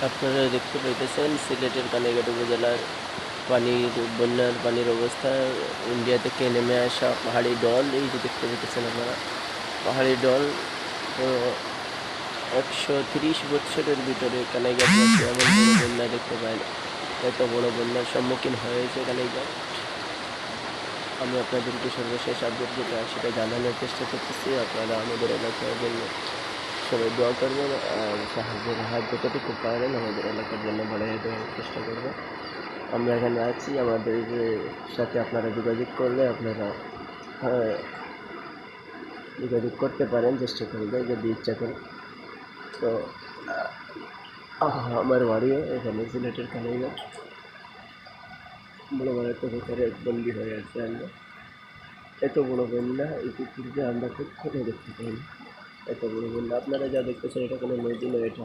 আপনারা দেখতে পাইতেছেন সিলেটের কানাইঘাট উপজেলার বন্যার পানির অবস্থা। ইন্ডিয়া থেকে নেমে আসা পাহাড়ি ঢল, এই যে দেখতে পাইতেছেন আপনারা পাহাড়ি ঢল। তো 130 বছরের ভিতরে কানাইঘাটবাসী এমন বড় বন্যা দেখতে পায় না। এত বড় বন্যার সম্মুখীন হয়েছে কানাইঘাট। আমি আপনাদেরকে সর্বশেষ আপডেট যেটা সেটা জানানোর চেষ্টা করতেছি। আপনারা আমাদের এলাকার জন্য সবাই দোয়া করবেন, আর সাহায্যের হাত যতটুকু পারেন আমাদের এলাকার জন্য বাড়িয়ে দেওয়ার চেষ্টা করবেন। আমরা এখানে আছি, আমাদের সাথে আপনারা যোগাযোগ করলে আপনারা যোগাযোগ করতে পারেন, চেষ্টা করবেন যদি ইচ্ছা করেন। তো আমার বাড়িও এখানে সিলেটের কানাইঘাট। বড় বড় একটা ভেতরে বন্দি হয়ে আছে আমরা। এত বড় বন্যা এই পৃথিবীতে আমরা কখনো দেখতে পাইনি। এত বড় বন্যা আপনারা যা দেখতেছেন এটা কোনো নদী নয়, এটা